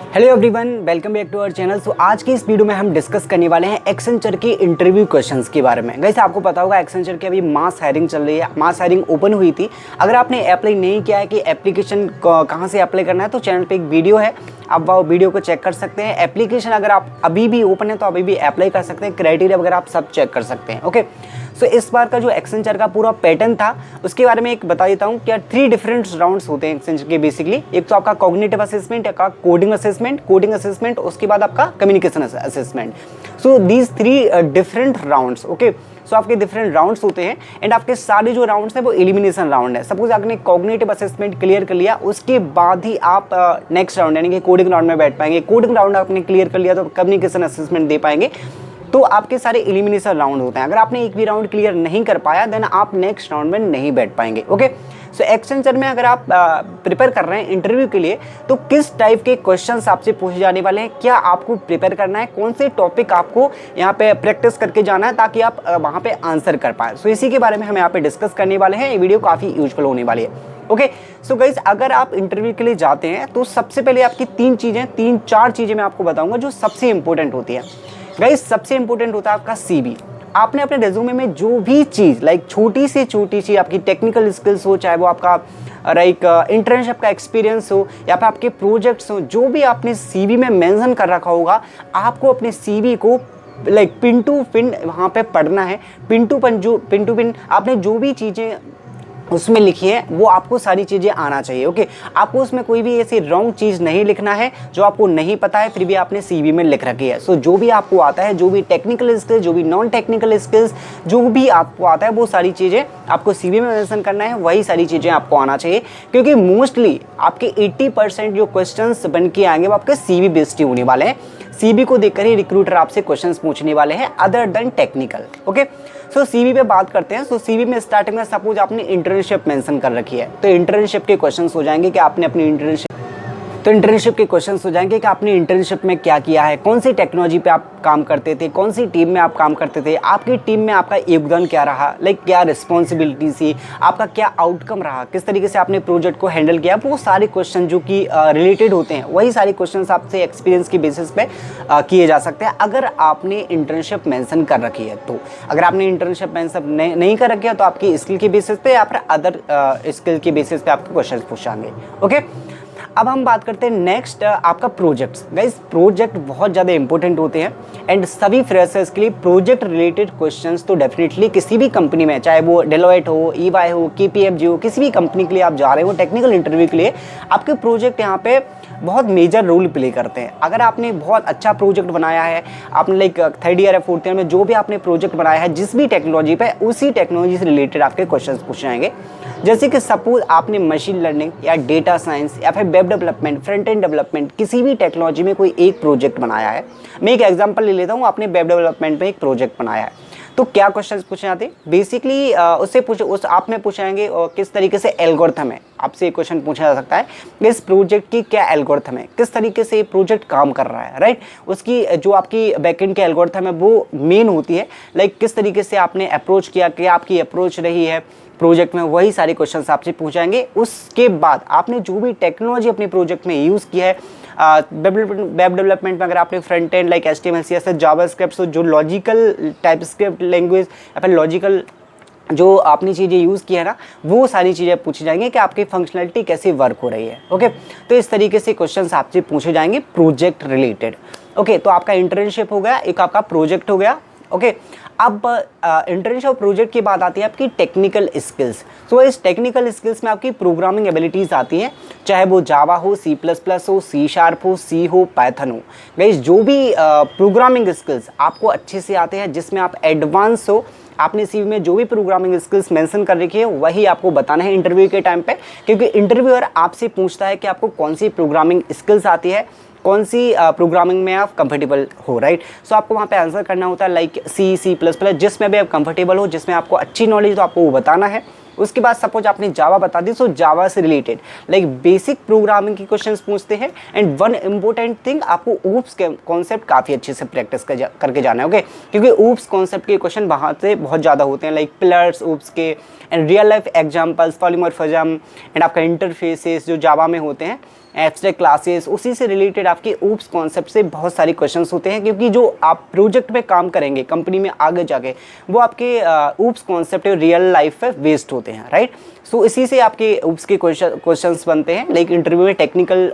Hello everyone, welcome back to our channel. So आज की इस वीडियो में हम डिस्कस करने वाले हैं एक्सेंचर की इंटरव्यू क्वेश्चंस के बारे में। गाइस आपको पता होगा एक्सेंचर की अभी मास हायरिंग चल रही है, मास हायरिंग ओपन हुई थी। अगर आपने अप्लाई नहीं किया है कि एप्लीकेशन कहाँ से अप्लाई करना है, तो चैनल पे एक वीडियो है, आप वो वीडियो को चेक कर सकते हैं। एप्लीकेशन अगर आप अभी भी ओपन है तो अभी भी अप्लाई कर सकते हैं, क्राइटेरिया वगैरह आप सब चेक कर सकते हैं। ओके, सो इस बार का जो एक्सेंचर का पूरा पैटर्न था उसके बारे में एक बता देता हूँ। क्या 3 डिफरेंट राउंड्स होते हैं एक्सेंचर के बेसिकली। एक तो आपका कॉग्निटिव असेसमेंट, एक का कोडिंग असेसमेंट, उसके बाद आपका communication assessment. So these 3 different rounds. Okay, so आपके डिफरेंट राउंड्स होते हैं एंड आपके सारे जो राउंड्स हैं वो एलिमिनेशन राउंड है। सपोज आपने कॉग्निटिव असेसमेंट क्लियर कर लिया, उसके बाद ही आप नेक्स्ट राउंड यानी कि कोडिंग राउंड में बैठ पाएंगे। कोडिंग राउंड आपने क्लियर कर लिया तो कम्युनिकेशन असेसमेंट दे पाएंगे। तो आपके सारे एलिमिनेशन राउंड होते हैं। अगर आपने एक भी राउंड क्लियर नहीं कर पाया देन आप नेक्स्ट राउंड में नहीं बैठ पाएंगे। ओके, सो एक्सेंचर में अगर आप प्रिपेयर कर रहे हैं इंटरव्यू के लिए तो किस टाइप के क्वेश्चंस आपसे पूछे जाने वाले हैं, क्या आपको प्रिपेयर करना है, कौन से टॉपिक आपको यहाँ पे प्रैक्टिस करके जाना है ताकि आप वहाँ पे आंसर कर पाए। सो इसी के बारे में हम यहाँ पे डिस्कस करने वाले हैं। ये वीडियो काफ़ी यूजफुल होने वाली है। ओके, सो गाइज अगर आप इंटरव्यू के लिए जाते हैं तो सबसे पहले आपकी 3-4 चीज़ें मैं आपको बताऊँगा जो सबसे इंपॉर्टेंट होती है। गाइस सबसे इंपॉर्टेंट होता है आपका सीवी। आपने अपने रेज्यूमे में जो भी चीज़ लाइक छोटी से छोटी चीज़, आपकी टेक्निकल स्किल्स हो, चाहे वो आपका लाइक इंटर्नशिप का एक्सपीरियंस हो या फिर आपके प्रोजेक्ट्स हो, जो भी आपने सीवी में मेंशन कर रखा होगा, आपको अपने सीवी को लाइक पिन टू पिन वहाँ पे पढ़ना है। पिन टू पिन आपने जो भी चीज़ें उसमें लिखी है वो आपको सारी चीज़ें आना चाहिए। ओके, आपको उसमें कोई भी ऐसी रॉन्ग चीज़ नहीं लिखना है जो आपको नहीं पता है फिर भी आपने सीवी में लिख रखी है। सो जो भी आपको आता है, जो भी टेक्निकल स्किल्स, जो भी नॉन टेक्निकल स्किल्स, जो भी आपको आता है वो सारी चीज़ें आपको सीवी में मेंशन करना है, वही सारी चीज़ें आपको आना चाहिए। क्योंकि मोस्टली आपके 80% जो क्वेश्चंस बन के आएंगे वो आपके सीवी बेस्ड ही होने वाले हैं। सीवी को देखकर ही रिक्रूटर आपसे क्वेश्चंस पूछने वाले हैं अदर देन टेक्निकल। ओके, सो सीवी पे बात करते हैं। सो सीवी में स्टार्टिंग में सपोज आपने इंटर्नशिप मेंशन कर रखी है तो इंटर्नशिप के क्वेश्चंस हो जाएंगे कि आपने अपनी इंटर्नशिप के क्वेश्चंस हो जाएंगे कि आपने इंटर्नशिप में क्या किया है, कौन सी टेक्नोलॉजी पे आप काम करते थे, कौन सी टीम में आप काम करते थे, आपकी टीम में आपका योगदान क्या रहा, लाइक क्या रिस्पॉन्सिबिलिटी थी, आपका क्या आउटकम रहा, किस तरीके से आपने प्रोजेक्ट को हैंडल किया। वो सारे क्वेश्चन जो कि रिलेटेड होते हैं वही सारे क्वेश्चन आपसे एक्सपीरियंस की बेसिस पे किए जा सकते हैं अगर आपने इंटर्नशिप मेंशन कर रखी है। तो अगर आपने इंटर्नशिप मेंशन नहीं कर रखी है तो आपकी स्किल के बेसिस पे या फिर अदर स्किल के बेसिस पे आपके क्वेश्चन पूछेंगे। ओके, अब हम बात करते हैं नेक्स्ट आपका प्रोजेक्ट्स। गाइस प्रोजेक्ट बहुत ज़्यादा इंपॉर्टेंट होते हैं एंड सभी फ्रेशर्स के लिए प्रोजेक्ट रिलेटेड क्वेश्चंस तो डेफिनेटली किसी भी कंपनी में, चाहे वो डेलोइट हो, ईवाई हो, केपीएफजी हो, किसी भी कंपनी के लिए आप जा रहे हो टेक्निकल इंटरव्यू के लिए, आपके प्रोजेक्ट यहाँ पे बहुत मेजर रोल प्ले करते हैं। अगर आपने बहुत अच्छा प्रोजेक्ट बनाया है, आपने लाइक 3rd ईयर या 4th ईयर में जो भी आपने प्रोजेक्ट बनाया है जिस भी टेक्नोलॉजी पे, उसी टेक्नोलॉजी से रिलेटेड आपके क्वेश्चन पूछे जाएंगे। जैसे कि सपोज आपने मशीन लर्निंग या डेटा साइंस या फिर web development, front end development, किसी भी टेक्नोलॉजी में कोई एक प्रोजेक्ट बनाया है। मैं एक एग्जांपल ले लेता हूँ, आपने वेब डेवलपमेंट में एक प्रोजेक्ट बनाया है तो क्या क्वेश्चंस पूछे जाते हैं बेसिकली आप में पूछेंगे किस तरीके से एल्गोरिथम है। आपसे क्वेश्चन पूछा जा सकता है इस प्रोजेक्ट की क्या एल्गोरिथम है, किस तरीके से ये प्रोजेक्ट काम कर रहा है, राइट। उसकी जो आपकी बैकएंड के एल्गोरिथम है वो मेन होती है, लाइक किस तरीके से आपने अप्रोच किया, क्या आपकी अप्रोच रही है प्रोजेक्ट में, वही सारे क्वेश्चंस आपसे पूछेंगे। उसके बाद आपने जो भी टेक्नोलॉजी अपने प्रोजेक्ट में यूज़ की है, वेब डेवलपमेंट में अगर आपने front end like HTML CSS JavaScript, जो लॉजिकल टाइपस्क्रिप्ट लैंग्वेज या फिर लॉजिकल जो आपने चीज़ें यूज़ की है ना, वो सारी चीज़ें पूछी जाएंगी कि आपकी फंक्शनलिटी कैसे वर्क हो रही है। ओके, तो इस तरीके से क्वेश्चंस आपसे पूछे जाएंगे प्रोजेक्ट रिलेटेड। ओके, तो आपका इंटर्नशिप हो गया, एक आपका प्रोजेक्ट हो गया। ओके, अब इंटर्नशिप और प्रोजेक्ट की बात आती है आपकी टेक्निकल स्किल्स। सो इस टेक्निकल स्किल्स में आपकी प्रोग्रामिंग एबिलिटीज़ आती हैं, चाहे वो जावा हो, C++ हो, C# हो, सी हो, पाइथन हो। गाइस जो भी प्रोग्रामिंग स्किल्स आपको अच्छे से आते हैं, जिसमें आप एडवांस हो, आपने सीवी में जो भी प्रोग्रामिंग स्किल्स मेंशन कर रखी है वही आपको बताना है इंटरव्यू के टाइम पे। क्योंकि इंटरव्यूअर आपसे पूछता है कि आपको कौन सी प्रोग्रामिंग स्किल्स आती है, कौन सी प्रोग्रामिंग में आप कंफर्टेबल हो, राइट। सो आपको वहाँ पे आंसर करना होता है लाइक C++, जिसमें भी आप कंफर्टेबल हो, जिसमें आपको अच्छी नॉलेज तो आपको वो बताना है। उसके बाद सपोज आपने जावा बता दी, सो जावा से रिलेटेड लाइक बेसिक प्रोग्रामिंग की क्वेश्चंस पूछते हैं। एंड वन इम्पोर्टेंट थिंग, आपको ऊप्स के कॉन्सेप्ट काफ़ी अच्छे से प्रैक्टिस करके जाना है। ओके, क्योंकि ऊप्स कॉन्सेप्ट के क्वेश्चन वहाँ से बहुत ज़्यादा होते हैं, लाइक पिलर्स ऊप्स के and real life examples, polymorphism and आपका इंटरफेसेस जो जावा में होते हैं एब्स्ट्रैक्ट क्लासेस, उसी से रिलेटेड आपके ऊप्स कॉन्सेप्ट से बहुत सारे क्वेश्चंस होते हैं, क्योंकि जो आप प्रोजेक्ट में काम करेंगे कंपनी में आगे जाके वो आपके ऊप्स कॉन्सेप्ट रियल लाइफ पे वेस्ट होते हैं, राइट। सो इसी से आपके ऊप्स के क्वेश्चंस बनते हैं लाइक इंटरव्यू में टेक्निकल।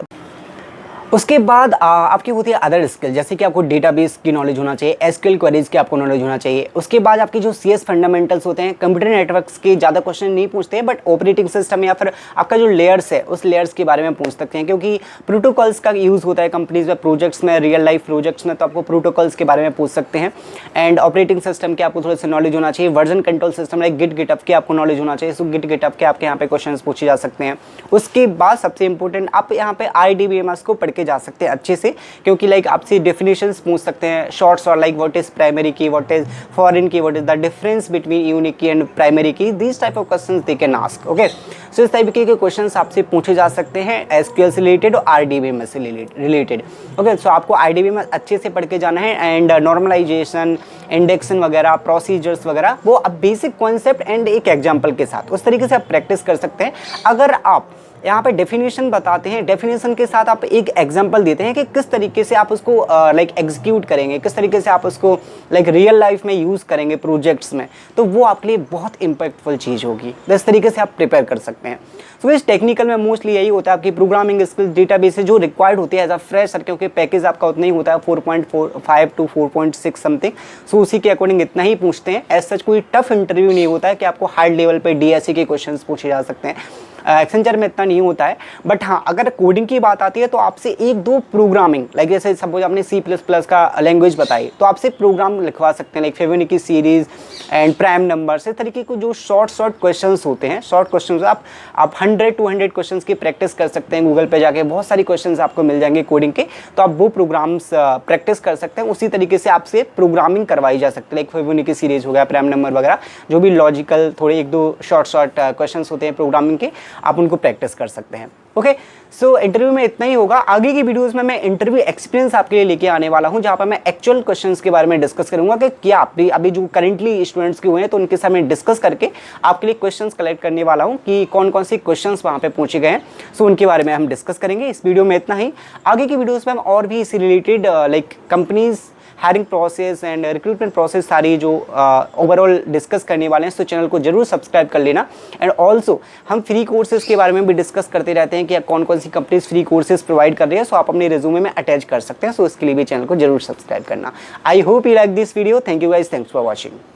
उसके बाद आपकी होती है अदर स्किल, जैसे कि आपको डेटाबेस की नॉलेज होना चाहिए, एसक्यूएल क्वेरीज की आपको नॉलेज होना चाहिए। उसके बाद आपकी जो सीएस फंडामेंटल्स होते हैं, कंप्यूटर नेटवर्क्स के ज़्यादा क्वेश्चन नहीं पूछते हैं, बट ऑपरेटिंग सिस्टम या फिर आपका जो लेयर्स है उस लेयर्स के बारे में पूछ सकते हैं, क्योंकि प्रोटोकॉल्स का यूज़ होता है कंपनीज में, प्रोजेक्ट्स में, रियल लाइफ प्रोजेक्ट्स में, तो आपको प्रोटोकॉल्स के बारे में पूछ सकते हैं। एंड ऑपरेटिंग सिस्टम के आपको थोड़ा सा नॉलेज होना चाहिए, version control system like Git GitHub के आपको नॉलेज होना चाहिए। सो गिट गिटअप के आपके यहाँ पे क्वेश्चन पूछे जा सकते हैं। उसके बाद सबसे इंपॉर्टेंट आप यहाँ पे IDBMS को पढ़ के जा सकते हैं अच्छे से, क्योंकि लाइक आपसे डेफिनेशंस पूछ सकते हैं शॉर्ट्स, और like what is primary key, what is foreign key, what is the difference between unique key and primary key, this type of questions they can ask. Okay, so इस type के questions आपसे पूछे जा सकते हैं SQL से related और RDBMS से रिलेटेड। ओके, सो आपको IDBMS अच्छे से पढ़ के जाना है, एंड नॉर्मलाइजेशन, इंडेक्शन वगैरह, प्रोसीजर्स वगैरह, वो अब बेसिक कॉन्सेप्ट एंड एक एग्जाम्पल के साथ उस तरीके से आप प्रैक्टिस कर सकते हैं। अगर आप यहाँ पे डेफिनेशन बताते हैं, डेफिनेशन के साथ आप एक एग्जांपल देते हैं कि किस तरीके से आप उसको लाइक एग्जीक्यूट करेंगे, किस तरीके से आप उसको लाइक रियल लाइफ में यूज़ करेंगे प्रोजेक्ट्स में, तो वो आपके लिए बहुत इंपैक्टफुल चीज़ होगी। तो इस तरीके से आप प्रिपेयर कर सकते हैं। तो इस टेक्निकल में मोस्टली यही होता है, आपकी प्रोग्रामिंग स्किल्स, डेटाबेस जो रिक्वायर्ड होती है एज अ फ्रेशर, क्योंकि पैकेज आपका उतना ही होता है 4.5 to 4.6 समथिंग। सो उसी के अकॉर्डिंग इतना ही पूछते हैं। एज सच कोई टफ इंटरव्यू नहीं होता है कि आपको हार्ड लेवल पे DSE के क्वेश्चंस पूछे जा सकते हैं। एक्सेंचर में इतना नहीं होता है, बट हाँ अगर कोडिंग की बात आती है तो आपसे एक दो प्रोग्रामिंग, लाइक जैसे सपोज आपने C++ का लैंग्वेज बताई तो आपसे प्रोग्राम लिखवा सकते हैं, like Fibonacci series and prime numbers, इस तरीके को जो शॉर्ट क्वेश्चंस होते हैं, शॉर्ट क्वेश्चंस आप 100-200 क्वेश्चंस की प्रैक्टिस कर सकते हैं। गूगल पे जाके बहुत सारी क्वेश्चंस आपको मिल जाएंगे कोडिंग के, तो आप वो प्रोग्राम्स प्रैक्टिस कर सकते हैं। उसी तरीके से आपसे प्रोग्रामिंग करवाई जा सकती है, लाइक फिबोनाची सीरीज हो गया, प्राइम नंबर वगैरह, जो भी लॉजिकल थोड़े एक दो शॉर्ट क्वेश्चंस होते हैं प्रोग्रामिंग के, आप उनको प्रैक्टिस कर सकते हैं। ओके, सो इंटरव्यू में इतना ही होगा। आगे की वीडियोस में मैं इंटरव्यू एक्सपीरियंस आपके लिए लेके आने वाला हूं, जहां पर मैं एक्चुअल क्वेश्चंस के बारे में डिस्कस करूंगा कि क्या अभी जो करंटली स्टूडेंट्स के हुए हैं तो उनके साथ मैं डिस्कस करके आपके लिए क्वेश्चंस कलेक्ट करने वाला हूं कि कौन कौन से क्वेश्चंस वहां पे पूछे गए हैं। सो उनके बारे में हम डिस्कस करेंगे। इस वीडियो में इतना ही। आगे की वीडियोज़ में हम और भी इससे related like companies hiring process and recruitment process सारी जो ओवरऑल डिस्कस करने वाले हैं, तो चैनल को जरूर सब्सक्राइब कर लेना। एंड ऑल्सो हम फ्री कोर्सेज के बारे में भी डिस्कस करते रहते हैं कि कौन कौन सी कंपनीज फ्री कोर्सेज प्रोवाइड कर रही है, सो आप अपने रिज्यूमे में अटैच कर सकते हैं। सो इसके लिए भी चैनल को जरूर सब्सक्राइब करना। I hope you like this video. Thank you guys, thanks for watching.